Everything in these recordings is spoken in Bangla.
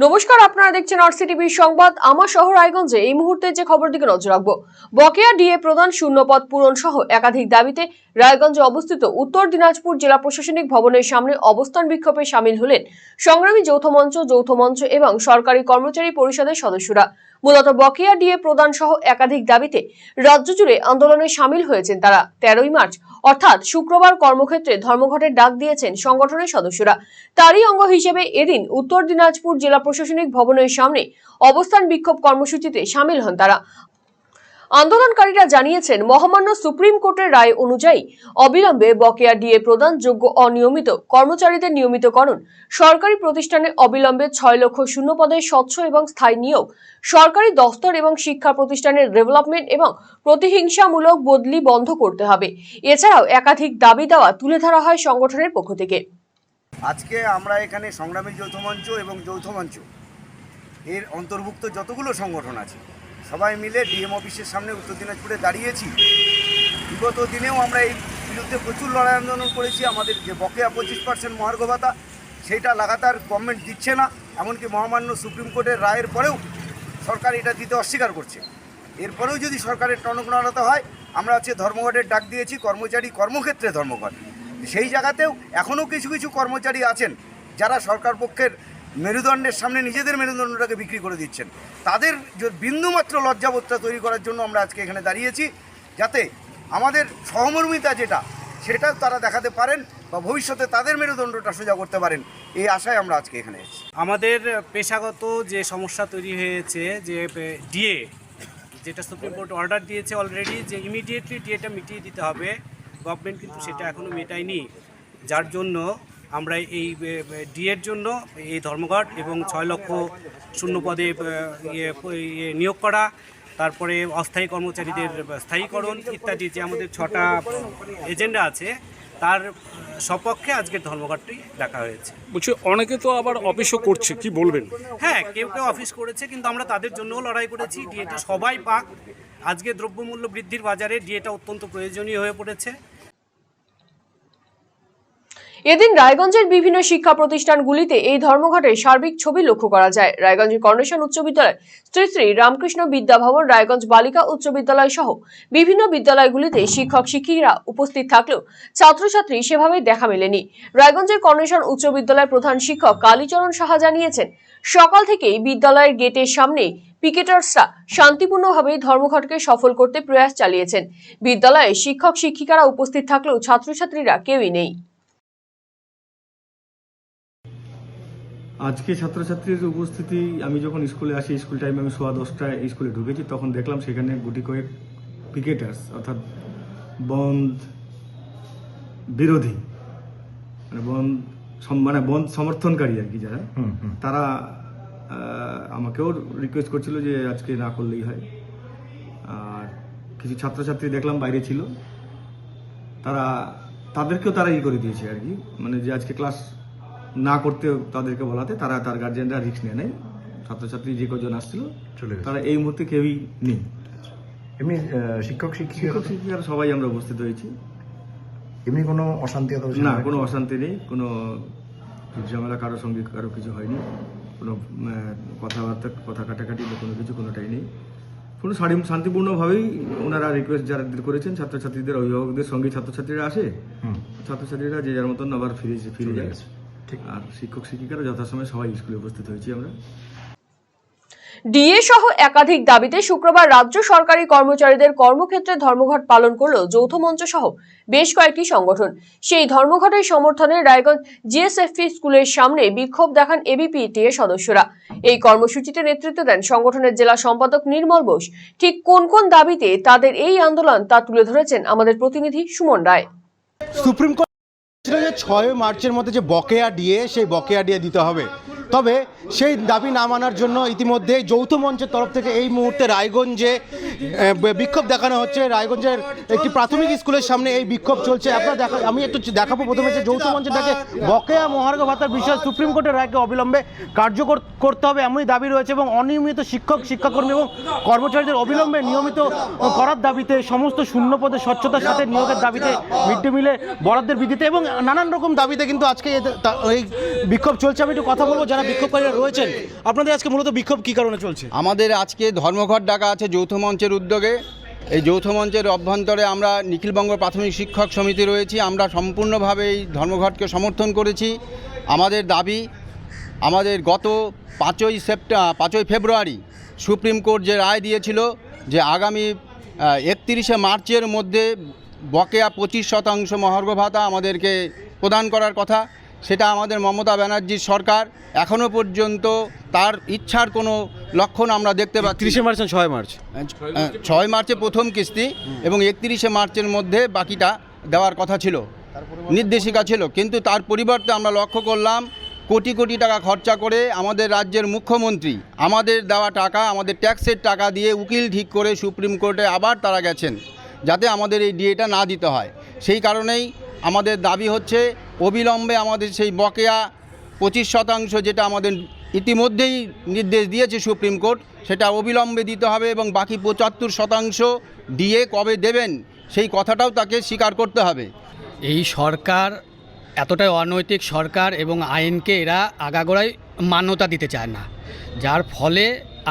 নমস্কার, আপনারা দেখছেন আরসি টিভির সংবাদ। আমার শহর রায়গঞ্জে এই মুহূর্তে যে খবর দিকে নজর রাখবো, বকেয়া ডিএ প্রদান, শূন্যপদ পূরণ সহ একাধিক দাবিতে রায়গঞ্জে অবস্থিত উত্তর দিনাজপুর জেলা প্রশাসনিক ভবনের সামনে অবস্থান বিক্ষোভে সামিল হলেন সংগ্রামী যৌথ মঞ্চ এবং সরকারি কর্মচারী পরিষদের সদস্যরা। মূলত বকেয়া ডিএ প্রদান সহ একাধিক দাবিতে রাজ্য জুড়ে আন্দোলনে সামিল হয়েছেন তারা। 13ই মার্চ অর্থাৎ শুক্রবার কর্মক্ষেত্রে ধর্মঘটের ডাক দিয়েছেন সংগঠনের সদস্যরা। তারই অঙ্গ হিসেবে এদিন উত্তর দিনাজপুর জেলা প্রশাসনিক ভবনের সামনে অবস্থান বিক্ষোভ কর্মসূচিতে সামিল হন তারা। আন্দোলনকারীরা জানিয়েছেন, মহামান্য সুপ্রিম কোর্টের রায় অনুযায়ী অবিলম্বে বকেয়া ডিএ প্রদান, যোগ্য অনিয়মিত কর্মচারীদের নিয়মিতকরণ, সরকারি প্রতিষ্ঠানে অবিলম্বে 6 লক্ষ শূন্যপদের স্বচ্ছ এবং স্থায়ী নিয়োগ, সরকারি দফতর এবং শিক্ষা প্রতিষ্ঠানের ডেভেলপমেন্ট এবং প্রতিহিংসামূলক বদলি বন্ধ করতে হবে। এছাড়াও একাধিক দাবি দেওয়া তুলে ধরা হয় সংগঠনের পক্ষ থেকে। আজকে আমরা এখানে সংগ্রামী যৌথ মঞ্চ এবং যৌথ মঞ্চ এর অন্তর্ভুক্ত যতগুলো সংগঠন আছে সবাই মিলে ডিএম অফিসের সামনে উত্তর দিনাজপুরে দাঁড়িয়েছি। বিগত দিনেও আমরা এই বিরুদ্ধে প্রচুর লড়াই আন্দোলন করেছি। আমাদের যে বকেয়া 25% মহার্ঘ ভাতা, সেইটা লাগাতার গভর্নমেন্ট দিচ্ছে না। এমনকি মহামান্য সুপ্রিম কোর্টের রায়ের পরেও সরকার এটা দিতে অস্বীকার করছে। এরপরেও যদি সরকারের টনকনলতা হয়, আমরা হচ্ছে ধর্মঘটের ডাক দিয়েছি, কর্মচারী কর্মক্ষেত্রে ধর্মঘট। সেই জায়গাতেও এখনও কিছু কিছু কর্মচারী আছেন যারা সরকার পক্ষের মেরুদণ্ডের সামনে নিজেদের মেরুদণ্ডটাকে বিক্রি করে দিচ্ছেন। তাদের বিন্দুমাত্র লজ্জাবোধটা তৈরি করার জন্য আমরা আজকে এখানে দাঁড়িয়েছি, যাতে আমাদের সহমর্মিতা সেটা তারা দেখাতে পারেন বা ভবিষ্যতে তাদের মেরুদণ্ডটা সোজা করতে পারেন, এই আশায় আমরা আজকে এখানে এসেছি। আমাদের পেশাগত যে সমস্যা তৈরি হয়েছে, যে ডিএ যেটা সুপ্রিম কোর্ট অর্ডার দিয়েছে অলরেডি, যে ইমিডিয়েটলি ডিএটা মিটিয়ে দিতে হবে, গভর্নমেন্ট কিন্তু সেটা এখনও মেটায়নি। যার জন্য আমরা এই ডিএর জন্য এই ধর্মঘট এবং 6 লক্ষ শূন্যপদে নিয়োগ করা, তারপরে অস্থায়ী কর্মচারীদের স্থায়ীকরণ ইত্যাদি যে আমাদের 6টা এজেন্ডা আছে, তার সপক্ষে আজকের ধর্মঘটটি ডাকা হয়েছে। বলছি, অনেকে তো আবার অফিসও করছে, কি বলবেন? হ্যাঁ, কেউ কেউ অফিস করেছে, কিন্তু আমরা তাদের জন্যও লড়াই করেছি। ডিএটা সবাই পাক। আজকে দ্রব্যমূল্য বৃদ্ধির বাজারে ডিএটা অত্যন্ত প্রয়োজনীয় হয়ে পড়েছে। এদিন রায়গঞ্জের বিভিন্ন শিক্ষা প্রতিষ্ঠানগুলিতে এই ধর্মঘটের সার্বিক ছবি লক্ষ্য করা যায়। রায়গঞ্জের কর্নেশন উচ্চ বিদ্যালয়, শ্রী শ্রী রামকৃষ্ণ বিদ্যা ভবন, রায়গঞ্জ বালিকা উচ্চ বিদ্যালয় সহ বিভিন্ন বিদ্যালয়গুলিতে শিক্ষক শিক্ষিকারা উপস্থিত থাকলেও ছাত্রছাত্রী সেভাবে দেখা মেলেনি। রায়গঞ্জের কর্নেশন উচ্চ বিদ্যালয়ের প্রধান শিক্ষক কালীচরণ সাহা জানিয়েছেন, সকাল থেকেই বিদ্যালয়ের গেটের সামনে পিকেটার্সরা শান্তিপূর্ণভাবে ধর্মঘটকে সফল করতে প্রয়াস চালিয়েছেন। বিদ্যালয়ে শিক্ষক শিক্ষিকারা উপস্থিত থাকলেও ছাত্রছাত্রীরা কেউই নেই। আজকে ছাত্রছাত্রীর উপস্থিতি, আমি যখন স্কুলে আসি, স্কুল টাইমে আমি 10:15টায় স্কুলে ঢুকেছি, তখন দেখলাম সেখানে গুটি কয়েক পিকেটার্স, অর্থাৎ বন্ধ বিরোধী, মানে বন্ধ সমর্থনকারী আর কি, যারা তারা আমাকেও রিকোয়েস্ট করছিল যে আজকে না করলেই হয়। আর কিছু ছাত্রছাত্রী দেখলাম বাইরে ছিল, তাদেরকেও তারা করে দিয়েছে আর কি, মানে যে আজকে ক্লাস না করতে তাদেরকে বলাতে তার গার্জিয়ানরা রিস্ক নেয় নাই। ছাত্রছাত্রী যে কজন আসছিল তারা এই মুহূর্তে কেউই নেই। এমনি শিক্ষক শিক্ষিকারা সবাই আমরা উপস্থিত হয়েছি। এমনি কোনো অশান্তি না, কোনো অশান্তি নেই, কোনো ঝামেলা কারোর সঙ্গে কারো কিছু হয়নি, কোনো কথা কাটাকাটি বা কোনো কিছু কোনোটাই নেই। কোনো শান্তিপূর্ণভাবেই ওনারা রিকোয়েস্ট যারা করেছেন, ছাত্রছাত্রীদের অভিভাবকদের সঙ্গে ছাত্রছাত্রীরা আসে, ছাত্রছাত্রীরা যে যার মতন আবার ফিরে যায়। আর শিক্ষক শিক্ষিকারা যথাসময়ে সবাই স্কুলে উপস্থিত হয়েছি আমরা। ডিএ সহ একাধিক দাবিতে শুক্রবার রাজ্য সরকারি কর্মচারীদের কর্মক্ষেত্রে ধর্মঘট পালন করল যৌথ মঞ্চ সহ বেশ কয়েকটি সংগঠন। সেই ধর্মঘটের সমর্থনে রায়গঞ্জ জিএসএফপি স্কুলের সামনে বিক্ষোভ দেখান এবিপিটিএ সদস্যরা। এই কর্মসূচিতে নেতৃত্ব দেন সংগঠনের জেলা সম্পাদক নির্মল বোস। ঠিক কোন কোন দাবিতে তাদের এই আন্দোলন তা তুলে ধরেছেন আমাদের প্রতিনিধি সুমন রায়। সুপ্রিম কোর্ট ছিল যে 6 মার্চের মধ্যে যে বকেয়া ডিএ, সেই বকেয়া ডিএ দিতে হবে, তবে সেই দাবি না মানার জন্য ইতিমধ্যে যৌথ মঞ্চের তরফ থেকে এই মুহূর্তে রায়গঞ্জে বিক্ষোভ দেখানো হচ্ছে। রায়গঞ্জের একটি প্রাথমিক স্কুলের সামনে এই বিক্ষোভ চলছে। আমি একটু দেখাবো প্রথমে যে যৌথ মঞ্চের ডাকে বকেয়া মহার্ঘ ভাতার বিষয়ে সুপ্রিম কোর্টের রায়কে অবিলম্বে কার্যকর করতে হবে এমনই দাবি রয়েছে, এবং অনিয়মিত শিক্ষাকর্মী এবং কর্মচারীদের অবিলম্বে নিয়মিত করার দাবিতে, সমস্ত শূন্যপদে স্বচ্ছতার সাথে নিয়োগের দাবিতে, মিড ডে মিলে বরাদ্দের বৃদ্ধিতে এবং নানান রকম দাবিতে কিন্তু আজকে এই বিক্ষোভ চলছে। আমি একটু কথা বলবো যারা যারা বিক্ষোভকারীরা রয়েছেন, আপনাদের আজকে মূলত বিক্ষোভ কী কারণে চলছে? আমাদের আজকে ধর্মঘট ডাকা আছে যৌথ মঞ্চের উদ্যোগে। এই যৌথ মঞ্চের অভ্যন্তরে আমরা নিখিলবঙ্গ প্রাথমিক শিক্ষক সমিতি রয়েছি, আমরা সম্পূর্ণভাবে এই ধর্মঘটকে সমর্থন করেছি। আমাদের দাবি, আমাদের গত 5ই ফেব্রুয়ারি সুপ্রিম কোর্ট যে রায় দিয়েছিল যে আগামী 31শে মার্চের মধ্যে বকেয়া 25% মহার্ঘ ভাতা আমাদেরকে প্রদান করার কথা, সেটা আমাদের মমতা ব্যানার্জির সরকার এখনও পর্যন্ত তার ইচ্ছার কোনো লক্ষণ আমরা দেখতে পাচ্ছি। 30শে মার্চ না 6 মার্চ? 6 মার্চে প্রথম কিস্তি এবং 31শে মার্চের মধ্যে বাকিটা দেওয়ার কথা ছিল, নির্দেশিকা ছিল। কিন্তু তার পরিবর্তে আমরা লক্ষ্য করলাম কোটি কোটি টাকা খরচা করে আমাদের রাজ্যের মুখ্যমন্ত্রী আমাদের দেওয়া টাকা, আমাদের ট্যাক্সের টাকা দিয়ে উকিল ঠিক করে সুপ্রিম কোর্টে আবার তারা গেছেন যাতে আমাদের এই ডিএটা না দিতে হয়। সেই কারণেই আমাদের দাবি হচ্ছে অবিলম্বে আমাদের সেই বকেয়া 25% যেটা আমাদের ইতিমধ্যেই নির্দেশ দিয়েছে সুপ্রিম কোর্ট, সেটা অবিলম্বে দিতে হবে এবং বাকি 75% ডিএ কবে দেবেন সেই কথাটাও তাকে স্বীকার করতে হবে। এই সরকার এতটাই অনৈতিক সরকার এবং আইনকে এরা আগাগোড়াই মান্যতা দিতে চায় না, যার ফলে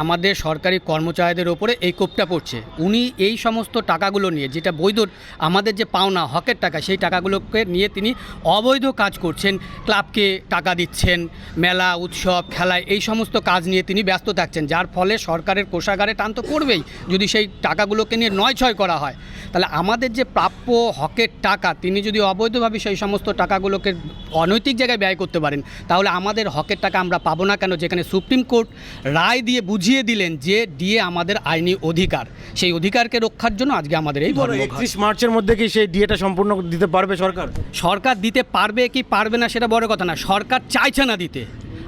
আমাদের সরকারি কর্মচারীদের ওপরে এই কোপটা পড়ছে। উনি এই সমস্ত টাকাগুলো নিয়ে, যেটা বৈধ আমাদের যে পাওনা হকের টাকা, সেই টাকাগুলোকে নিয়ে তিনি অবৈধ কাজ করছেন। ক্লাবকে টাকা দিচ্ছেন, মেলা উৎসব খেলায় এই সমস্ত কাজ নিয়ে তিনি ব্যস্ত থাকছেন, যার ফলে সরকারের কোষাগারে টান তো করবেই যদি সেই টাকাগুলোকে নিয়ে নয়ছয় করা হয়। তাহলে আমাদের যে প্রাপ্য হকের টাকা তিনি যদি অবৈধভাবে সেই সমস্ত টাকাগুলোকে অনৈতিক জায়গায় ব্যয় করতে পারেন, তাহলে আমাদের হকের টাকা আমরা পাবো না কেন? যেখানে সুপ্রিম কোর্ট রায় দিয়ে বুঝিয়ে দিলেন যে ডিএ আমাদের আইনি অধিকার, সেই অধিকারকে রক্ষার জন্য আজকে আমাদের এই ধর্মঘট। 31 মার্চের মধ্যে কি সেই ডিএটা সম্পূর্ণ দিতে পারবে সরকার? সরকার দিতে পারবে কি পারবে না সেটা বড় কথা না, সরকার চাইছে না দিতে।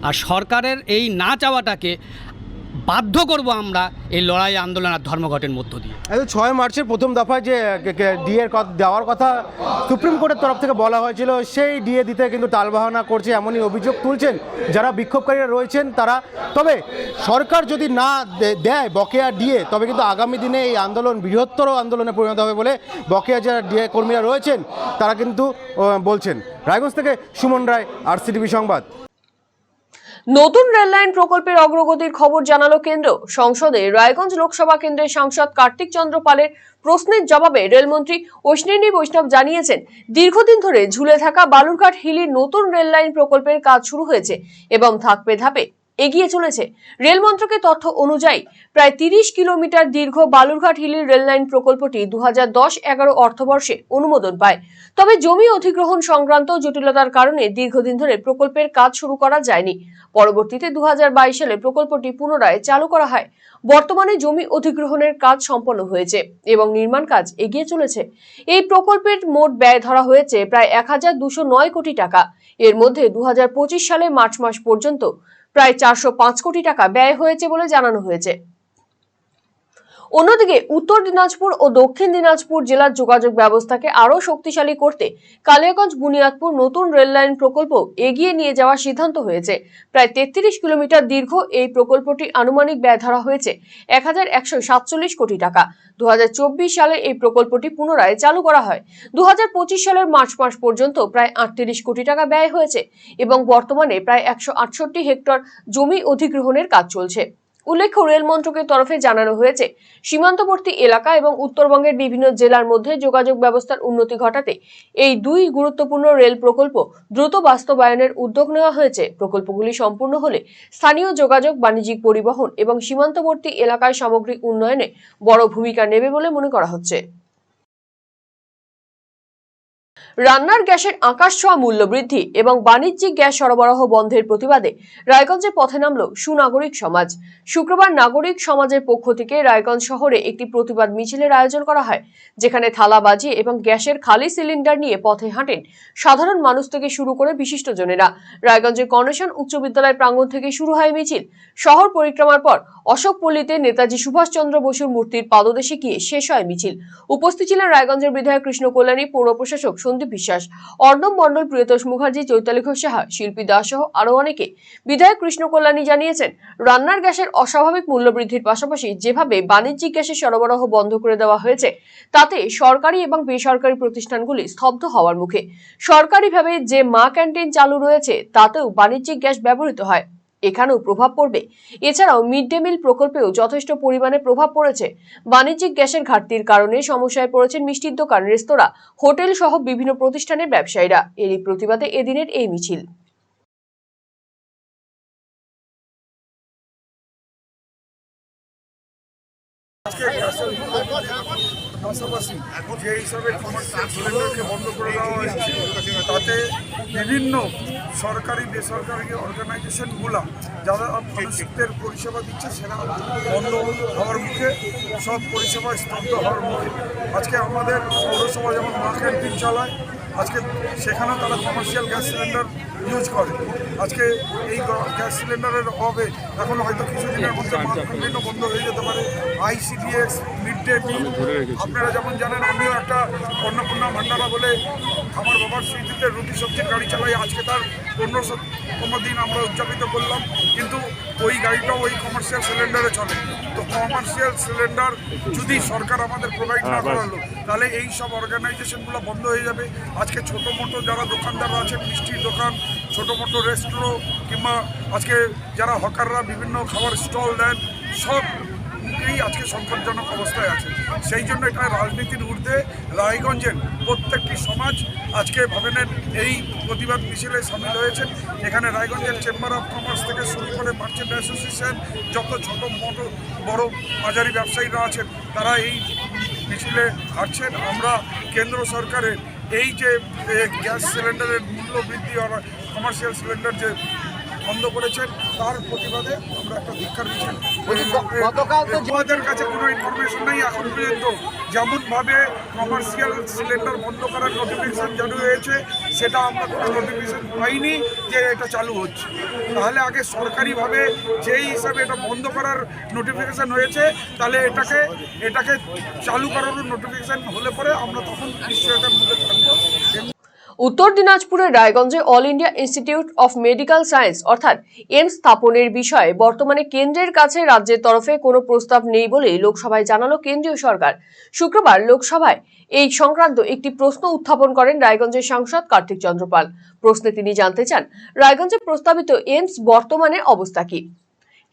আর সরকারের এই না চাওয়াটাকে বাধ্য করব আমরা এই লড়াই আন্দোলন আর ধর্মঘটের মধ্য দিয়ে। 6 মার্চের প্রথম দফায় যে ডিএর দেওয়ার কথা সুপ্রিম কোর্টের তরফ থেকে বলা হয়েছিল, সেই ডিএ দিতে কিন্তু টালবাহানা করছে, এমনই অভিযোগ তুলছেন যারা বিক্ষোভকারীরা রয়েছেন তারা। তবে সরকার যদি না দেয় বকেয়া ডিএ, তবে কিন্তু আগামী দিনে এই আন্দোলন বৃহত্তর আন্দোলনে পরিণত হবে বলে বকেয়া যারা ডিএ কর্মীরা রয়েছেন তারা কিন্তু বলছেন। রায়গঞ্জ থেকে সুমন রায়, RCTV সংবাদ। নতুন রেললাইন প্রকল্পের অগ্রগতির খবর জানালো কেন্দ্র। সংসদে রায়গঞ্জ লোকসভা কেন্দ্রের সাংসদ কার্তিক চন্দ্র পালের প্রশ্নের জবাবে রেলমন্ত্রী অশ্বিনী বৈষ্ণব জানিয়েছেন, দীর্ঘদিন ধরে ঝুলে থাকা বালুরঘাট হিলির নতুন রেললাইন প্রকল্পের কাজ শুরু হয়েছে এবং ধাপে ধাপে এগিয়ে চলেছে। রেল মন্ত্রকের তথ্য অনুযায়ী প্রায় 30 কিলোমিটার দীর্ঘ বালুরঘাট হিলির রেললাইন প্রকল্পটি 2010-11 অর্থবর্ষে অনুমোদন পায়। তবে জমি অধিগ্রহণ সংক্রান্ত জটিলতার কারণে দীর্ঘদিন ধরে প্রকল্পের কাজ শুরু করা যায়নি। পরবর্তীতে 2022 সালে প্রকল্পটি পুনরায় চালু করা হয়। বর্তমানে জমি অধিগ্রহণের কাজ সম্পন্ন হয়েছে এবং নির্মাণ কাজ এগিয়ে চলেছে। এই প্রকল্পের মোট ব্যয় ধরা হয়েছে প্রায় 1209 কোটি টাকা। এর মধ্যে 2025 সালে মার্চ মাস পর্যন্ত প্রায় 405 কোটি টাকা ব্যয় হয়েছে বলে জানানো হয়েছে। অন্যদিকে উত্তর দিনাজপুর ও দক্ষিণ দিনাজপুর জেলার যোগাযোগ ব্যবস্থাকে আরও শক্তিশালী করতে কালিয়াগঞ্জ বুনিয়াদপুর নতুন রেললাইন প্রকল্প এগিয়ে নিয়ে যাওয়ার সিদ্ধান্ত হয়েছে। প্রায় 33 কিলোমিটার দীর্ঘ এই প্রকল্পটি আনুমানিক ব্যয় ধরা হয়েছে 1147 কোটি টাকা। 2024 সালে এই প্রকল্পটি পুনরায় চালু করা হয়। 2025 সালের মার্চ মাস পর্যন্ত প্রায় 38 কোটি টাকা ব্যয় হয়েছে এবং বর্তমানে প্রায় 168 হেক্টর জমি অধিগ্রহণের কাজ চলছে। উল্লেখ্য, রেল মন্ত্রকের তরফে জানানো হয়েছে, সীমান্তবর্তী এলাকা এবং উত্তরবঙ্গের বিভিন্ন জেলার মধ্যে যোগাযোগ ব্যবস্থার উন্নতি ঘটাতে এই দুই গুরুত্বপূর্ণ রেল প্রকল্প দ্রুত বাস্তবায়নের উদ্যোগ নেওয়া হয়েছে। প্রকল্পগুলি সম্পূর্ণ হলে স্থানীয় যোগাযোগ, বাণিজ্যিক পরিবহন এবং সীমান্তবর্তী এলাকায় সামগ্রিক উন্নয়নে বড় ভূমিকা নেবে বলে মনে করা হচ্ছে। রান্নার গ্যাসের আকাশছোঁয়া মূল্য বৃদ্ধি এবং বাণিজ্যিক গ্যাস সরবরাহ বন্ধের প্রতিবাদে রায়গঞ্জে পথে নামল সুনাগরিক সমাজ। শুক্রবার নাগরিক সমাজের পক্ষ থেকে রায়গঞ্জ শহরে একটি প্রতিবাদ মিছিলের আয়োজন করা হয়, যেখানে থালা বাজিয়ে এবং গ্যাসের খালি সিলিন্ডার নিয়ে পথে হাঁটেন সাধারণ মানুষ থেকে শুরু করে বিশিষ্টজনেরা। রায়গঞ্জের কর্নেশন উচ্চ বিদ্যালয় প্রাঙ্গণ থেকে শুরু হয় মিছিল। শহর পরিক্রমার পর অশোকপল্লীতে নেতাজি সুভাষচন্দ্র বসুর মূর্তির পাদদেশে গিয়ে শেষ হয় মিছিল। উপস্থিত ছিলেন রায়গঞ্জের বিধায়ক কৃষ্ণ কল্যাণী, পৌর প্রশাসক সন্দীপ বিশ্বাস, অর্ণব মণ্ডল, প্রিয়তোষ মুখার্জি, চৈতালি ঘোষ সাহা, শিল্পী দাস সহ আরো অনেকে। বিধায়ক কৃষ্ণ কল্যাণী জানিয়েছেন, রান্নার গ্যাসের অস্বাভাবিক মূল্য বৃদ্ধির পাশাপাশি যেভাবে বাণিজ্যিক গ্যাসের সরবরাহ বন্ধ করে দেওয়া হয়েছে তাতে সরকারি এবং বেসরকারি প্রতিষ্ঠানগুলি স্তব্ধ হওয়ার মুখে। সরকারিভাবে যে মা ক্যান্টিন চালু রয়েছে তাতেও বাণিজ্যিক গ্যাস ব্যবহৃত হয়। এখানেও প্রভাব পড়বে। এছাড়াও মিড ডে মিল প্রকল্পেও যথেষ্ট পরিমাণে প্রভাব পড়েছে। বাণিজ্যিক গ্যাসের ঘাটতির কারণে সমস্যায় পড়েছেন মিষ্টির দোকান, রেস্তোরাঁ, হোটেল সহ বিভিন্ন প্রতিষ্ঠানের ব্যবসায়ীরা। এরই প্রতিবাদে এদিনের এই মিছিল। পাশাপাশি যে হিসাবে কমার্শিয়াল সিলিন্ডারকে বন্ধ করে দেওয়া হয়েছে, তাতে বিভিন্ন সরকারি বেসরকারি অর্গানাইজেশনগুলো যারা মানুষদের পরিষেবা দিচ্ছে সেটা বন্ধ হওয়ার মুখে, সব পরিষেবা স্তব্ধ হওয়ার মুখে। আজকে আমাদের পৌরসভা যেমন মা ক্যান্টিন চালায়, আজকে সেখানেও তারা কমার্শিয়াল গ্যাস সিলিন্ডার ইউজ করে। আজকে এই গ্যাস সিলিন্ডারের অভাবে এখন হয়তো কিছুদিনের মধ্যে মা ক্যান্টিনও বন্ধ হয়ে যেতে পারে। ICDS, মিড ডে মিল, আপনারা যেমন জানেন আমিও একটা অন্নপূর্ণা ভান্ডারা বলে আমার বাবার স্মৃতিতে রুটি সবজির গাড়ি চালাই। আজকে তার 1500তম দিন আমরা উদযাপিত করলাম, কিন্তু ওই গাড়িটাও ওই কমার্শিয়াল সিলিন্ডারে চলে। তো কমার্শিয়াল সিলিন্ডার যদি সরকার আমাদের প্রোভাইড না করালো, তাহলে এই সব অর্গানাইজেশনগুলো বন্ধ হয়ে যাবে। আজকে ছোটো মোটো যারা দোকানদাররা আছেন, মিষ্টির দোকান, ছোটো মোটো রেস্টুরেন্ট, কিংবা আজকে যারা হকাররা বিভিন্ন খাবার স্টল দেন, সব এই আজকে সংকটজনক অবস্থায় আছে। সেই জন্য এটা রাজনীতির ঊর্ধ্বে রায়গঞ্জের প্রত্যেকটি সমাজ আজকে ভবনের এই প্রতিবাদ মিছিলে সামিল হয়েছেন। এখানে রায়গঞ্জের চেম্বার অফ কমার্স থেকে শুরু করে মার্চেন্ট অ্যাসোসিয়েশন, যত ছোট মোটো বড় মাঝারি ব্যবসায়ীরা আছেন, তারা এই মিছিলে আসছেন। আমরা কেন্দ্র সরকারের এই যে গ্যাস সিলিন্ডারের মূল্য বৃদ্ধি, কমার্শিয়াল সিলিন্ডার যে বন্ধ করেছেন, তার প্রতিবাদে আমরা একটা ধিক্ষার মিছিল। আমাদের কাছে কোনো ইনফরমেশন নেই এখন পর্যন্ত। যেমনভাবে কমার্শিয়াল সিলিন্ডার বন্ধ করার নোটিফিকেশান চালু হয়েছে, সেটা আমরা কোনো নোটিফিকেশান পাইনি যে এটা চালু হচ্ছে। তাহলে আগে সরকারিভাবে যেই হিসাবে এটা বন্ধ করার নোটিফিকেশান হয়েছে, তাহলে এটাকে চালু করারও নোটিফিকেশান হলে পরে আমরা তখন নিশ্চয়তার মধ্যে থাকবো। উত্তর দিনাজপুরের রায়গঞ্জে All India Institute of Medical Science অর্থাৎ এইমস স্থাপনের বিষয়ে বর্তমানে কেন্দ্রের কাছে রাজ্যের তরফে কোনো প্রস্তাব নেই বলে লোকসভায় জানালো কেন্দ্রীয় সরকার। শুক্রবার লোকসভায় এই সংক্রান্ত একটি প্রশ্ন উত্থাপন করেন রায়গঞ্জের সাংসদ কার্তিক চন্দ্র পাল। প্রশ্নে তিনি জানতে চান, রায়গঞ্জে প্রস্তাবিত এইমস বর্তমানে অবস্থা কি,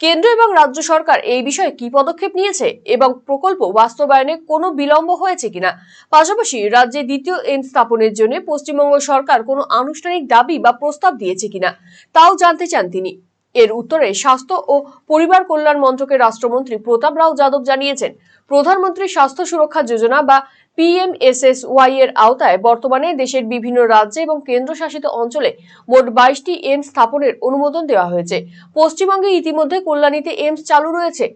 কেন্দ্র এবং রাজ্য সরকার এই বিষয়ে কি পদক্ষেপ নিয়েছে এবং প্রকল্প বাস্তবায়নে কোনো বিলম্ব হয়েছে কিনা। পাশাপাশি রাজ্যে দ্বিতীয় এইমস স্থাপনের জন্য পশ্চিমবঙ্গ সরকার কোনো আনুষ্ঠানিক দাবি বা প্রস্তাব দিয়েছে কিনা তাও জানতে চান তিনি। এর উত্তরে স্বাস্থ্য ও পরিবার কল্যাণ মন্ত্রকের রাষ্ট্রমন্ত্রী প্রতাপ রাও যাদব জানিয়েছেন, প্রধানমন্ত্রী স্বাস্থ্য সুরক্ষা যোজনা বা PMSSY এর আওতায় বর্তমানে দেশের বিভিন্ন রাজ্যে এবং কেন্দ্রশাসিত অঞ্চলে মোট 22টি এইমস স্থাপনের অনুমোদন দেওয়া হয়েছে। পশ্চিমবঙ্গে ইতিমধ্যে কল্যাণীতে এইমস চালু রয়েছে।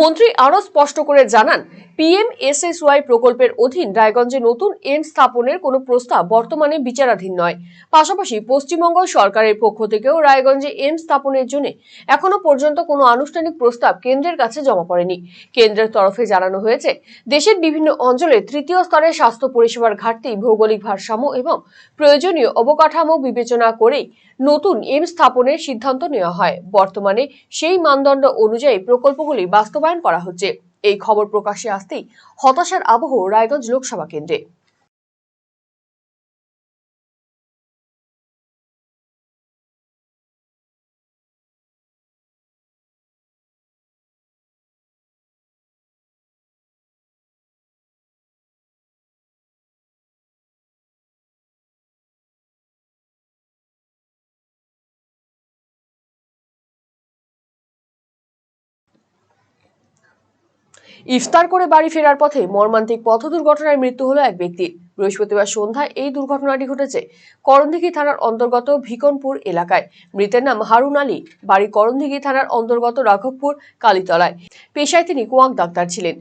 মন্ত্রী আরো স্পষ্ট করে জানান, PMSSY প্রকল্পের অধীন রায়গঞ্জে নতুন এইমস স্থাপনের কোনো প্রস্তাব বর্তমানে বিচারাধীন নয়। পাশাপাশি পশ্চিমবঙ্গ সরকারের পক্ষ থেকেও রায়গঞ্জে এইমস স্থাপনের জন্য এখনো পর্যন্ত কোনো আনুষ্ঠানিক প্রস্তাব কেন্দ্রের কাছে জমা পড়েনি। কেন্দ্রের তরফে জানানো হয়েছে, দেশের বিভিন্ন অঞ্চলে তৃতীয় স্তরের স্বাস্থ্য পরিষেবার ঘাটতি, ভৌগোলিক ভারসাম্য এবং প্রয়োজনীয় অবকাঠামো বিবেচনা করেই নতুন এইমস স্থাপনের সিদ্ধান্ত নেওয়া হয়। বর্তমানে সেই মানদণ্ড অনুযায়ী প্রকল্পগুলি বাস্তবায়ন করা হচ্ছে। এই খবর প্রকাশ্যে আসতেই হতাশার আবহ রায়গঞ্জ লোকসভা কেন্দ্রে। ইফতার করে বাড়ি ফেরার পথে মর্মান্তিক পথ দুর্ঘটনায় মৃত্যু হলো এক ব্যক্তির। বৃহস্পতিবার সন্ধ্যায় এই দুর্ঘটনাটি ঘটেছে করণদিঘি থানার অন্তর্গত ভিকনপুর এলাকায়। মৃতের নাম হারুন আলী, বাড়ি করণদিঘি থানার অন্তর্গত রাঘবপুর কালীতলায়। পেশায় তিনি কুয়াক ডাক্তার ছিলেন।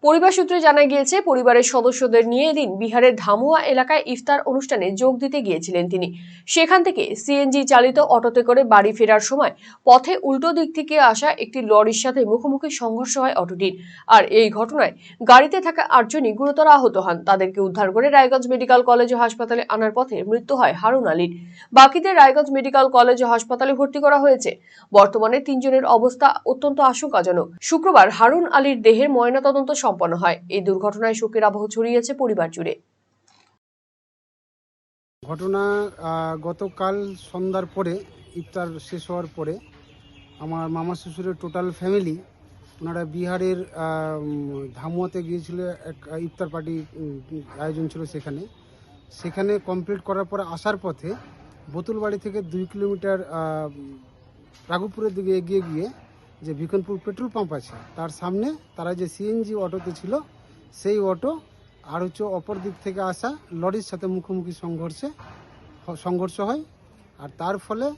পরিবার সূত্রে জানা গিয়েছে, পরিবারের সদস্যদের নিয়ে এদিন বিহারের ধামুয়া এলাকায় ইফতার অনুষ্ঠানে যোগ দিতে গিয়েছিলেন তিনি। সেখান থেকে CNG চালিত অটোতে করে বাড়ি ফেরার সময় পথে উল্টো দিক থেকে আসা একটি লরির সাথে মুখোমুখি সংঘর্ষ হয় অটোটির। আর এই ঘটনায় গাড়িতে থাকা 8 জনই গুরুতর আহত হন। তাদেরকে উদ্ধার করে রায়গঞ্জ মেডিকেল কলেজ ও হাসপাতালে আনার পথে মৃত্যু হয় হারুন আলীর। বাকিদের রায়গঞ্জ মেডিকেল কলেজ ও হাসপাতালে ভর্তি করা হয়েছে। বর্তমানে 3 জনের অবস্থা অত্যন্ত আশঙ্কাজনক। শুক্রবার হারুন আলীর দেহের ময়নাতদন্ত সম্পন্ন হয়। এই দুর্ঘটনায় শোকের আবহ ছড়িয়েছে পরিবার জুড়ে। ঘটনা গতকাল সন্ধ্যার পরে, ইফতার শেষ হওয়ার পরে আমার মামা শ্বশুরের টোটাল ফ্যামিলি, ওনারা বিহারের ধামুয়াতে গিয়েছিল, এক ইফতার পার্টি আয়োজন ছিল সেখানে কমপ্লিট করার পর আসার পথে বোতলবাড়ি থেকে 2 কিলোমিটার রাঘবপুরের দিকে এগিয়ে গিয়ে যে বিকনপুর পেট্রোল পাম্প আছে তার সামনে তারা যে সিএনজি অটোতে ছিল সেই অটো আর অপর দিক থেকে আসা লরির সাথে মুখোমুখি সংঘর্ষ হয়। আর তার ফলে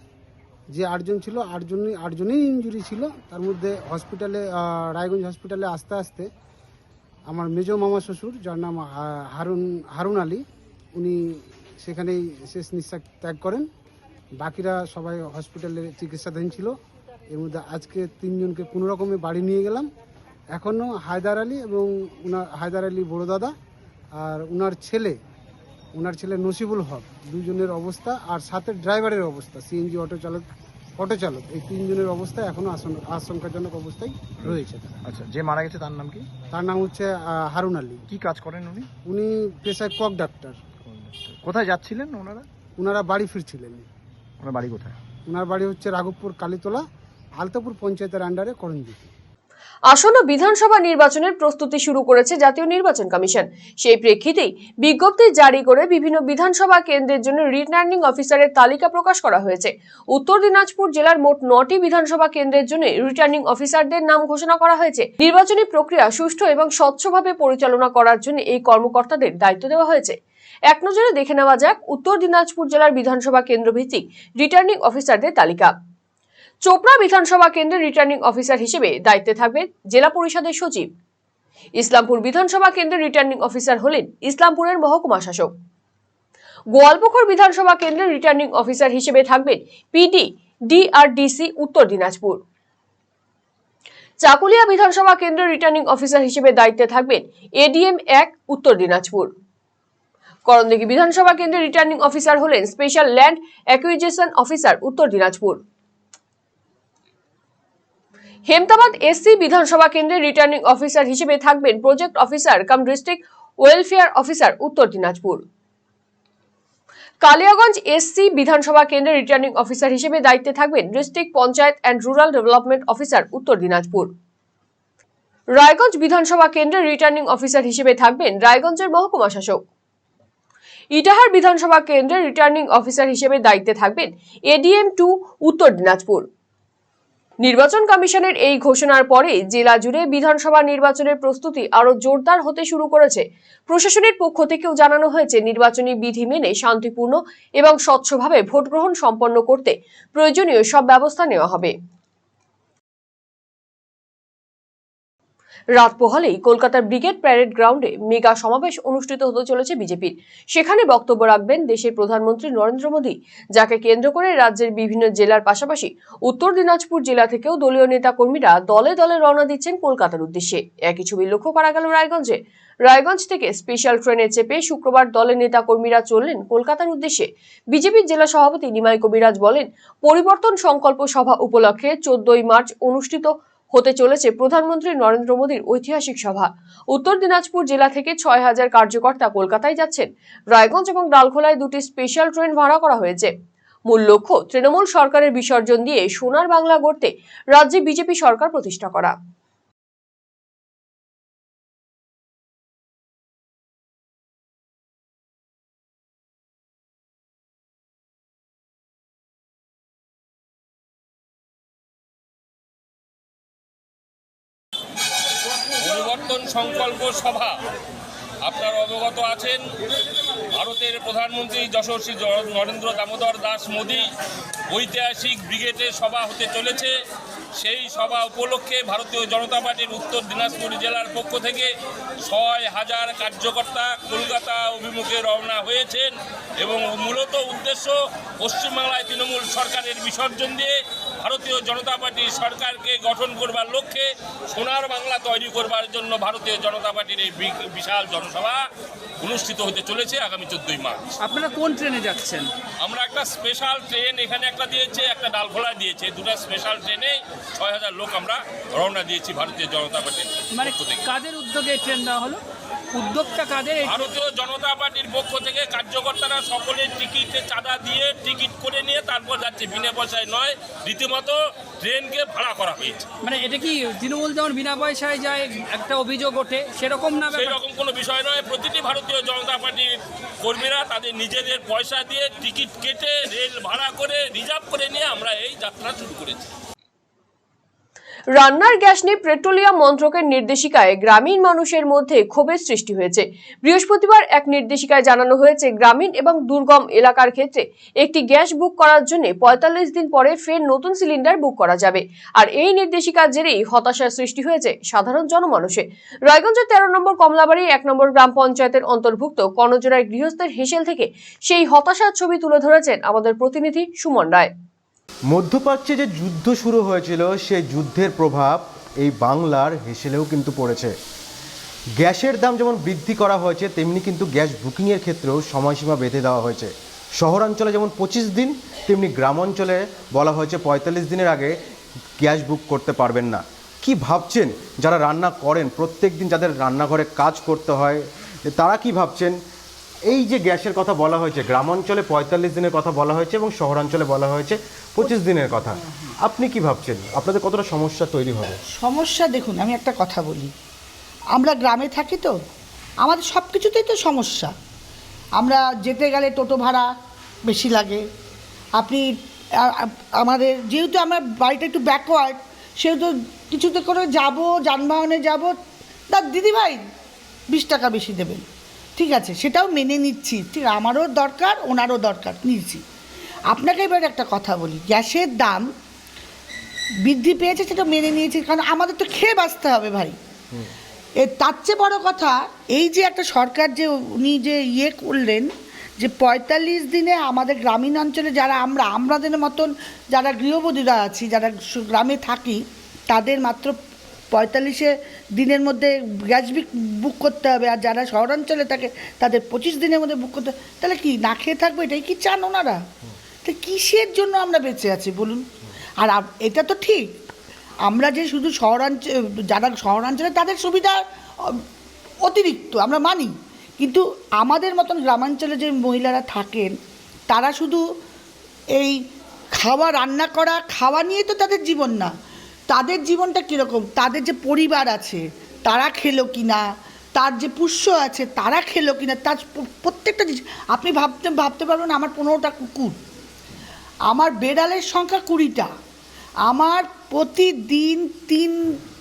যে 8 জন ছিল 8 জনই ইনজুরি ছিল। তার মধ্যে হসপিটালে রায়গঞ্জ হসপিটালে আসতে আসতে আমার মেজো মামা শ্বশুর, যার নাম হারুন আলী, উনি সেখানেই শেষ নিঃশ্বাস ত্যাগ করেন। বাকিরা সবাই হসপিটালে চিকিৎসাধীন ছিল। এর মধ্যে আজকে 3 জনকে কোনো রকমে বাড়ি নিয়ে গেলাম। এখনও হায়দার আলী এবং হায়দার আলী বড় দাদা আর ওনার ছেলে নসিবুল হক, 2 জনের অবস্থা, আর সাথে ড্রাইভারের অবস্থা, সিএনজি অটো চালক, এই 3 জনের অবস্থা এখনও আশঙ্কাজনক অবস্থায় রয়েছে। আচ্ছা, যে মারা গেছে তার নাম কি? তার নাম হচ্ছে হারুন আলী। কি কাজ করেন উনি? উনি পেশায় কক ডাক্তার। কোথায় যাচ্ছিলেন ওনারা বাড়ি ফিরছিলেন। ওনার বাড়ি কোথায়? ওনার বাড়ি হচ্ছে রাঘবপুর কালীতলা, আলতাপুর পঞ্চায়েতের আন্ডারে করণদিঘি। আসন্ন বিধানসভা নির্বাচনের প্রস্তুতি শুরু করেছে জাতীয় নির্বাচন কমিশন। সেই প্রেক্ষিতেই বিজ্ঞপ্তি জারি করে বিভিন্ন বিধানসভা কেন্দ্রের জন্য রিটার্নিং অফিসারের তালিকা প্রকাশ করা হয়েছে। উত্তর দিনাজপুর জেলার মোট 9টি বিধানসভা কেন্দ্রের জন্য রিটার্নিং অফিসারদের নাম ঘোষণা করা হয়েছে। নির্বাচনী প্রক্রিয়া সুষ্ঠু এবং স্বচ্ছভাবে পরিচালনা করার জন্য এই কর্মকর্তাদের দায়িত্ব দেওয়া হয়েছে। এক নজরে দেখে নেওয়া যাক উত্তর দিনাজপুর জেলার বিধানসভা কেন্দ্র ভিত্তিক রিটার্নিং অফিসারদের তালিকা। চোপড়া বিধানসভা কেন্দ্রের রিটার্নিং অফিসার হিসেবে দায়িত্বে থাকবেন জেলা পরিষদের সচিব। ইসলামপুর বিধানসভা কেন্দ্রের রিটার্নিং অফিসার হলেন ইসলামপুরের মহকুমা শাসক। গোয়ালপুকুর বিধানসভা কেন্দ্রের রিটার্নিং অফিসার হিসেবে থাকবেন পিডি ডিআরডিসি উত্তর দিনাজপুর। চাকুলিয়া বিধানসভা কেন্দ্রের রিটার্নিং অফিসার হিসেবে দায়িত্বে থাকবেন এডিএম 1 উত্তর দিনাজপুর। করণদিঘি বিধানসভা কেন্দ্রের রিটার্নিং অফিসার হলেন স্পেশাল ল্যান্ড অ্যাকুইজিশন অফিসার উত্তর দিনাজপুর। হেমতাবাদ এসসি বিধানসভা কেন্দ্রের রিটার্নিং অফিসার হিসেবে থাকবেন প্রজেক্ট অফিসার কাম ডিস্ট্রিক্ট ওয়েলফেয়ার অফিসার উত্তর দিনাজপুর। কালিয়াগঞ্জ এসসি বিধানসভা কেন্দ্রের রিটার্নিং অফিসার হিসেবে দায়িত্বে থাকবেন district panchayat and rural development officer উত্তর দিনাজপুর। রায়গঞ্জ বিধানসভা কেন্দ্রের রিটার্নিং অফিসার হিসেবে থাকবেন রায়গঞ্জের মহকুমা শাসক। ইটাহার বিধানসভা কেন্দ্রের রিটার্নিং অফিসার হিসেবে দায়িত্বে থাকবেন এডিএম 2 উত্তর দিনাজপুর। নির্বাচন কমিশনের এই ঘোষণার পরে জেলা জুড়ে বিধানসভা নির্বাচনের প্রস্তুতি আরো জোরদার হতে শুরু করেছে। প্রশাসনের পক্ষ থেকেও জানানো হয়েছে নির্বাচনী বিধি মেনে শান্তিপূর্ণ এবং স্বচ্ছভাবে ভোট গ্রহণ সম্পন্ন করতে প্রয়োজনীয় সব ব্যবস্থা নেওয়া হবে। রাত পোহালেই কলকাতার ব্রিগেড প্যারেড গ্রাউন্ডে মেগা সমাবেশ অনুষ্ঠিত হতে চলেছে বিজেপির। সেখানে বক্তব্য রাখবেন দেশের প্রধানমন্ত্রী নরেন্দ্র মোদী, যাকে কেন্দ্র করে রাজ্যের বিভিন্ন জেলার পাশাপাশি উত্তর দিনাজপুর জেলা থেকেও দলীয় নেতা কর্মীরা দলে দলে রওনা দিচ্ছেন কলকাতার উদ্দেশ্যে। একই ছবি লক্ষ্য করা গেল রায়গঞ্জে। রায়গঞ্জ থেকে স্পেশাল ট্রেনে চেপে শুক্রবার দলের নেতা কর্মীরা চললেন কলকাতার উদ্দেশ্যে। বিজেপির জেলা সভাপতি নিমাই কবিরাজ বলেন, পরিবর্তন সংকল্প সভা উপলক্ষে 14ই মার্চ অনুষ্ঠিত হতে চলেছে প্রধানমন্ত্রী নরেন্দ্র মোদীর ঐতিহাসিক সভা। উত্তর দিনাজপুর জেলা থেকে 6000 কার্যকর্তা কলকাতায় যাচ্ছেন। রায়গঞ্জ এবং ডালখোলায় 2টি স্পেশাল ট্রেন ভাড়া করা হয়েছে। মূল লক্ষ্য তৃণমূল সরকারের বিসর্জন দিয়ে সোনার বাংলা গড়তে রাজ্যে বিজেপি সরকার প্রতিষ্ঠা করা। পরিবর্তন সংকল্প সভা, আপনারা অবগত আছেন, ভারতের প্রধানমন্ত্রী যশস্বী নরেন্দ্র দামোদর দাস মোদী ঐতিহাসিক ব্রিগেডের সভা হতে চলেছে। সেই সভা উপলক্ষে ভারতীয় জনতা পার্টির উত্তর দিনাজপুর জেলার পক্ষ থেকে 6000 কার্যকর্তা কলকাতা অভিমুখে রওনা হয়েছেন এবং মূলত উদ্দেশ্য পশ্চিমবাংলায় তৃণমূল সরকারের বিসর্জন দিয়ে ভারতীয় জনতা পার্টির সরকারকে গঠন করবার লক্ষ্যে সোনার বাংলা তৈরি করবার জন্য ভারতীয় জনতা পার্টির এই বিশাল জনসভা অনুষ্ঠিত হতে চলেছে আগামী 14ই মার্চ। আপনারা কোন ট্রেনে যাচ্ছেন? আমরা একটা স্পেশাল ট্রেন এখানে একটা দিয়েছে, একটা ডালখোলায় দিয়েছে, 2টা স্পেশাল ট্রেনে 6000 লোক আমরা রওনা দিয়েছি ভারতীয় জনতা পার্টির। মানে কাদের উদ্যোগে ট্রেন দেওয়া হলো? উদ্যোগটা কাদের? ভারতীয় জনতা পার্টির পক্ষ থেকে কার্যকর্তারা সকলে টিকিটে চাঁদা দিয়ে টিকিট করে নিয়ে তারপর যাচ্ছে, বিনা পয়সায় নয়, রীতিমতো ট্রেনকে ভাড়া করা হয়েছে। মানে এটা কি তৃণমূল যেমন বিনা পয়সায় যায় একটা অভিযোগ ওঠে সেরকম না? সেই রকম কোনো বিষয় নয়, প্রতিটি ভারতীয় জনতা পার্টির কর্মীরা তাদের নিজেদের পয়সা দিয়ে টিকিট কেটে রেল ভাড়া করে রিজার্ভ করে নিয়ে আমরা এই যাত্রা শুরু করেছি। রান্নার গ্যাস নিয়ে পেট্রোলিয়াম মন্ত্রকের নির্দেশিকায় গ্রামীণ মানুষের মধ্যে ক্ষোভের সৃষ্টি হয়েছে। বৃহস্পতিবার এক নির্দেশিকায় জানানো হয়েছে, গ্রামীণ এবং দুর্গম এলাকার ক্ষেত্রে একটি গ্যাস বুক করার জন্য ৪৫ দিন পরে ফের নতুন সিলিন্ডার বুক করা যাবে। আর এই নির্দেশিকার জেরেই হতাশার সৃষ্টি হয়েছে সাধারণ জনমানুষের। রায়গঞ্জের ১৩ নম্বর কমলাবাড়ি ১ নম্বর গ্রাম পঞ্চায়েতের অন্তর্ভুক্ত কর্ণজোড়ার গৃহস্থের হেসেল থেকে সেই হতাশার ছবি তুলে ধরেছেন আমাদের প্রতিনিধি সুমন রায়। মধ্যপ্রাচ্যে যে যুদ্ধ শুরু হয়েছিল সেই যুদ্ধের প্রভাব এই বাংলার হেসেলেও কিন্তু পড়েছে। গ্যাসের দাম যেমন বৃদ্ধি করা হয়েছে, তেমনি কিন্তু গ্যাস বুকিংয়ের ক্ষেত্রেও সময়সীমা বেঁধে দেওয়া হয়েছে। শহরাঞ্চলে যেমন ২৫ দিন, তেমনি গ্রামাঞ্চলে বলা হয়েছে ৪৫ দিনের আগে গ্যাস বুক করতে পারবেন না। কি ভাবছেন যারা রান্না করেন, প্রত্যেক দিন যাদের রান্নাঘরে কাজ করতে হয়, তারা কি ভাবছেন? এই যে গ্যাসের কথা বলা হয়েছে, গ্রামাঞ্চলে ৪৫ দিনের কথা বলা হয়েছে এবং শহরাঞ্চলে বলা হয়েছে ২৫ দিনের কথা, আপনি কি ভাবছেন আপনাদের কতটা সমস্যা তৈরি হবে? সমস্যা দেখুন, আমি একটা কথা বলি, আমরা গ্রামে থাকি তো আমাদের সব কিছুতেই তো সমস্যা। আমরা যেতে গেলে টোটো ভাড়া বেশি লাগে। আপনি আমাদের যেহেতু আমার বাড়িটা একটু ব্যাকওয়ার্ড, সেহেতু কিছুতে করে যাব, যানবাহনে যাব, তার দিদিভাই ২০ টাকা বেশি দেবেন, ঠিক আছে, সেটাও মেনে নিচ্ছি, ঠিক, আমারও দরকার, ওনারও দরকার, নিচ্ছি। আপনাকে এবার একটা কথা বলি, গ্যাসের দাম বৃদ্ধি পেয়েছে সেটা মেনে নিয়েছি, কারণ আমাদের তো খেয়ে বাঁচতে হবে ভাই। তার চেয়ে বড় কথা, এই যে একটা সরকার যে উনি যে করলেন যে ৪৫ দিনে আমাদের গ্রামীণ অঞ্চলে যারা আমাদের মতন যারা গৃহবধূরা আছি, যারা গ্রামে থাকি, তাদের মাত্র ৪৫ দিনের মধ্যে গ্যাস বুক করতে হবে, আর যারা শহরাঞ্চলে থাকে তাদের ২৫ দিনের মধ্যে বুক করতে হবে। তাহলে কি না খেয়ে থাকবে? এটাই কি চান ওনারা? তো কিসের জন্য আমরা বেঁচে আছি বলুন? আর এটা তো ঠিক, আমরা যে শুধু যারা শহরাঞ্চলে তাদের সুবিধা অতিরিক্ত আমরা মানি, কিন্তু আমাদের মতন গ্রামাঞ্চলে যে মহিলারা থাকেন তারা শুধু এই রান্না করা খাওয়া নিয়ে তো তাদের জীবন না, তাদের জীবনটা কীরকম, তাদের যে পরিবার আছে তারা খেলো কি না, তার যে পুষ্য আছে তারা খেলো কি না, তার প্রত্যেকটা আপনি ভাবতে পারবেন, আমার ১৫টা কুকুর, আমার বেড়ালের সংখ্যা ২০টা, আমার প্রতিদিন ৩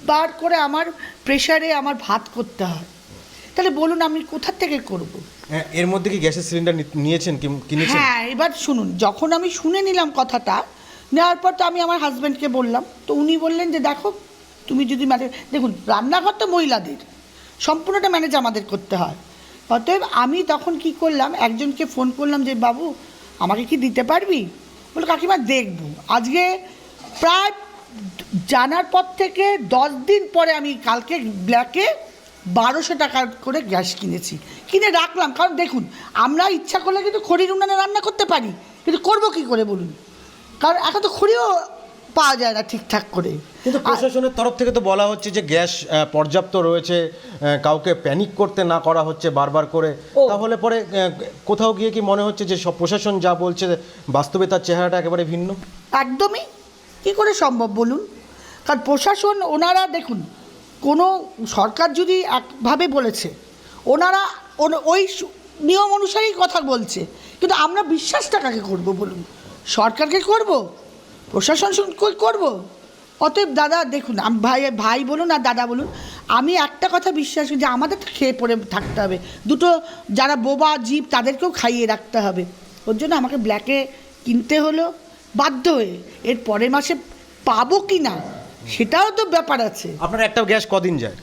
বার করে আমার প্রেশারে আমার ভাত করতে হয়, তাহলে বলুন আমি কোথা থেকে করব? এর মধ্যে কি গ্যাসের সিলিন্ডার নিয়েছেন, কিনেছেন? হ্যাঁ, এবার শুনুন, যখন আমি শুনে নিলাম কথাটা, নেওয়ার পর তো আমি আমার হাজব্যান্ডকে বললাম, তো উনি বললেন যে দেখো তুমি যদি দেখুন, রান্নাঘর তো মহিলাদের, সম্পূর্ণটা ম্যানেজ আমাদের করতে হয়। অতএব আমি তখন কি করলাম, একজনকে ফোন করলাম যে বাবু আমাকে কি দিতে পারবি? বলে কাকিমা দেখবো। আজকে প্রায় জানার পর থেকে ১০ দিন পরে আমি কালকে ব্ল্যাকে ১২০০ টাকা করে গ্যাস কিনে রাখলাম। কারণ দেখুন, আমরা ইচ্ছা করলে কিন্তু খড়ির উনানে রান্না করতে পারি, কিন্তু করবো কী করে বলুন? কারণ এখন তো খড়িও পাওয়া যায় না ঠিকঠাক করে। কিন্তু প্রশাসনের তরফ থেকে তো বলা হচ্ছে যে গ্যাস পর্যাপ্ত রয়েছে, কাউকে প্যানিক করতে না করা হচ্ছে বারবার করে, তাহলে পরে কোথাও গিয়ে কি মনে হচ্ছে যে সব প্রশাসন যা বলছে বাস্তবে তার চেহারাটা একেবারে ভিন্ন? একদমই কী করে সম্ভব বলুন? কারণ প্রশাসন ওনারা দেখুন, কোনো সরকার যদি একভাবে বলেছে, ওনারা ওই নিয়ম অনুসারেই কথা বলছে, কিন্তু আমরা বিশ্বাসটা কাকে করবো বলুন? সরকারকে করব? প্রশাসন করব? অতএব দাদা দেখুন, আমি ভাই বলুন আর দাদা বলুন, আমি একটা কথা বিশ্বাস করি যে আমাদের তো খেয়ে পড়ে থাকতে হবে, দুটো যারা বোবা জীব তাদেরকেও খাইয়ে রাখতে হবে। ওর জন্য আমাকে ব্ল্যাকে কিনতে হলো বাধ্য হয়ে। এর পরের মাসে পাবো কি না সেটাও তো ব্যাপার আছে। আপনার একটা গ্যাস কদিন যায়?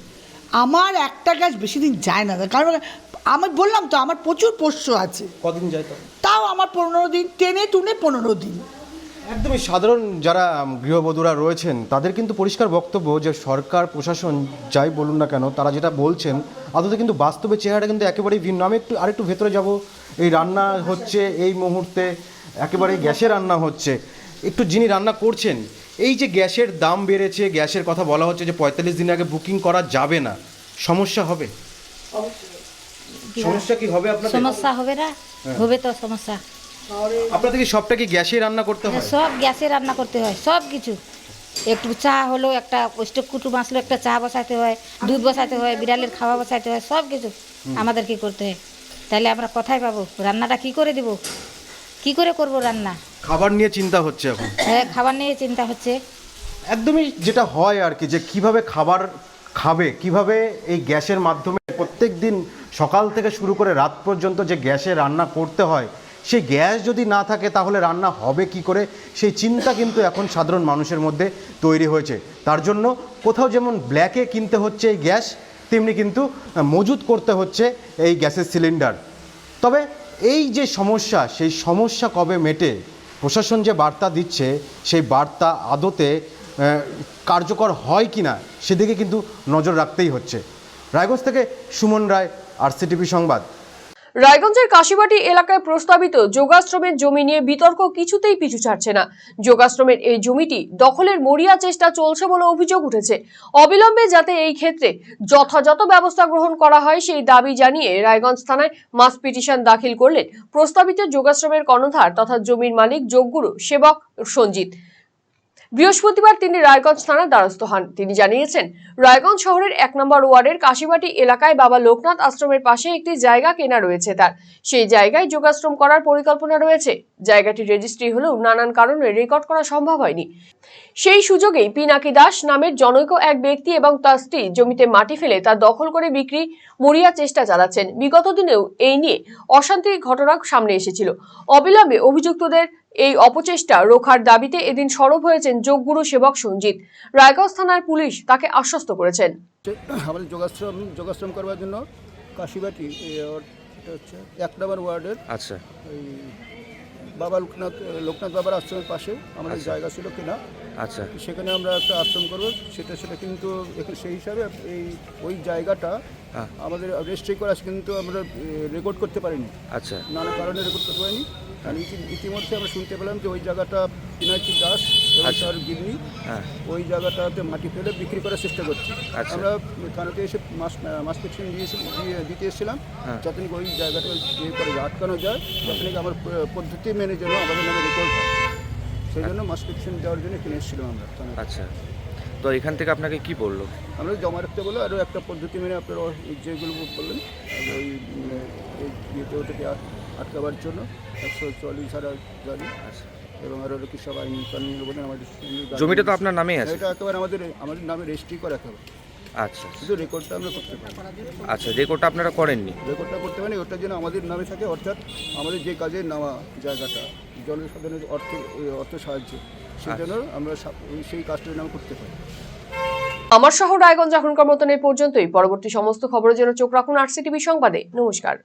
আমার একটা গ্যাস বেশি দিন যায় না, কারণ আমি বললাম তো আমার প্রচুর পোষ্য আছে। কদিন যায় তাও আমার ১৫ দিন, টেনে টুনে ১৫ দিন। একদমই সাধারণ যারা গৃহবধূরা রয়েছেন তাদের কিন্তু পরিষ্কার বক্তব্য যে সরকার প্রশাসন যাই বলুন না কেন, তারা যেটা বলছেন আদতে কিন্তু বাস্তবে চেহারাটা কিন্তু একেবারেই ভিন্ন। আমি আরেকটু ভেতরে যাব। এই রান্না হচ্ছে এই মুহূর্তে, একেবারে গ্যাসে রান্না হচ্ছে, একটু যিনি রান্না করছেন, এই যে গ্যাসের দাম বেড়েছে, গ্যাসের কথা বলা হচ্ছে যে ৪৫ দিন আগে বুকিং করা যাবে না, সমস্যা হবে? সমস্যা কি হবে আপনাদের? সমস্যা হবে না, হবে তো সমস্যা। আপনাদের কি সবটা কি গ্যাসে রান্না করতে হয়? সব গ্যাসে রান্না করতে হয়, সব কিছু। একটু চা হলো, একটা স্টোভ কুটুম আসলো, একটা চা বসাতে হয়, দুধ বসাতে হয়, বিড়ালের খাওয়া বসাতে হয়, সব কিছু আমাদের কি করতে হয়। তাহলে আমরা কোথায় পাবো রান্নাটা, কি করে দিব, কি করে করব রান্না? খাবার নিয়ে চিন্তা হচ্ছে এখন। হ্যাঁ, খাবার নিয়ে চিন্তা হচ্ছে। একদমই যেটা হয় আর কি, যে কিভাবে খাবার খাবে, কিভাবে এই গ্যাসের মাধ্যমে প্রত্যেক দিন সকাল থেকে শুরু করে রাত পর্যন্ত যে গ্যাসে রান্না করতে হয়, সেই গ্যাস যদি না থাকে তাহলে রান্না হবে কি করে, সেই চিন্তা কিন্তু এখন সাধারণ মানুষের মধ্যে তৈরি হয়েছে। তার জন্য কোথাও যেমন ব্ল্যাকে কিনতে হচ্ছে এই গ্যাস, তেমনি কিন্তু মজুত করতে হচ্ছে এই গ্যাসের সিলিন্ডার। তবে এই যে সমস্যা, সেই সমস্যা কবে মেটে, প্রশাসন যে বার্তা দিচ্ছে সেই বার্তা আদতে কার্যকর হয় কি না সেদিকে কিন্তু নজর রাখতেই হচ্ছে। রায়গঞ্জ থেকে সুমন রায়, RCTV সংবাদ। রায়গঞ্জের কাশিবাটি এলাকায় প্রস্তাবিত যোগাশ্রমের জমি নিয়ে বিতর্ক কিছুতেই পিছু ছাড়ছে না। যোগাশ্রমের এই জমিটি দখলের মরিয়া চেষ্টা চলছে বলে অভিযোগ উঠেছে। অবিলম্বে যাতে এই ক্ষেত্রে যথাযথ ব্যবস্থা গ্রহণ করা হয় সেই দাবি জানিয়ে রায়গঞ্জ থানায় মাস পিটিশন দাখিল করলেন প্রস্তাবিত যোগাশ্রমের কর্ণধার তথা জমির মালিক যোগগুরু সেবক সঞ্জিত। বৃহস্পতিবার তিনি রায়গঞ্জ থানার দ্বারস্থ হন। তিনি জানিয়েছেন, রায়গঞ্জ শহরের 1 নম্বর ওয়ার্ডের কাশিবাটি এলাকায় বাবা লোকনাথ আশ্রমের পাশে একটি জায়গা কেনা রয়েছে তার। সেই জায়গায় যোগাশ্রম করার পরিকল্পনা রয়েছে। জায়গাটির রেজিস্ট্রি হলেও নানান কারণে রেকর্ড করা সম্ভব হয়নি। সেই সুযোগেই পিনাকি দাস নামের জনৈক এক ব্যক্তি এবং তার স্ত্রী জমিতে মাটি ফেলে তা দখল করে বিক্রি মরিয়া চেষ্টা চালাচ্ছেন। বিগত দিনেও এই নিয়ে অশান্তির ঘটনা সামনে এসেছিল। অবিলম্বে অভিযুক্তদের এই অপচেষ্টা রোখার দাবিতে এদিন সরব হয়েছেন যোগগুরু সেবক সঞ্জিত। রায়গঞ্জ থানার পুলিশ তাকে আশ্বস্ত করেছেন। আমাদের যোগাশ্রম করবার জন্য কাশিবাটি এটা হচ্ছে 1 নম্বর ওয়ার্ডের আচ্ছা, বাবা লোকনাথ বাবার আশ্রমের পাশে আমাদের জায়গা ছিল কিনা। আচ্ছা, সেখানে আমরা একটা আশ্রম করবো, সেটা কিন্তু সেই হিসাবে ওই জায়গাটা আমাদের রেজিস্ট্রি করা আছে, কিন্তু আমরা রেকর্ড করতে পারিনি। আচ্ছা, নানা কারণে রেকর্ড করতে পারিনি। আর ইতিমধ্যে আমরা শুনতে পেলাম যে ওই জায়গাটা পিনাকি দাস এবং তার গিন্নি ওই জায়গাটাতে মাটি ফেলে বিক্রি করার চেষ্টা করছে। আমরা থানাতে এসে মাস পিটিশন দিতে এসেছিলাম, যাতে ওই জায়গাটা যে করে আটকানো যায়, যাতে আমার পদ্ধতি মেনে যেন আমাদের নামে রেকর্ড হয়, সেই জন্য মাস পিটিশন দেওয়ার জন্য কিনে এসেছিলাম আমরা। আচ্ছা, তো এখান থেকে আপনাকে কি বললো? আমরা জমা রাখতে বলো, আরও একটা পদ্ধতি মেনে আপনারা যেগুলো বললেন ওই ইয়েতে ওটাকে আটকাবার জন্য 144 ধারা জারি এবং আরও কি সব আইন কানুন বলেন। আমাদের জমিটা তো আপনার নামেই আছে? এটা একেবারে আমাদের নামে রেজিস্ট্রি করা একেবারে। আচ্ছা, শুধু রেকর্ডটা আমরা করতে পারি। আচ্ছা, রেকর্ডটা আপনারা করেননি? রেকর্ডটা করতে পারি, ওটার জন্য আমাদের নামে থাকে, অর্থাৎ আমাদের যে কাজে নেওয়া জায়গাটা জনসাধারণের অর্থ সাহায্য, সেই জন্য আমরা সেই কাজটার নামে করতে পারি। আমার শহর রায়গঞ্জ এখনকার মতন এই পর্যন্তই। পরবর্তী সমস্ত খবরের জন্য চোখ রাখুন RCTV সংবাদে। নমস্কার।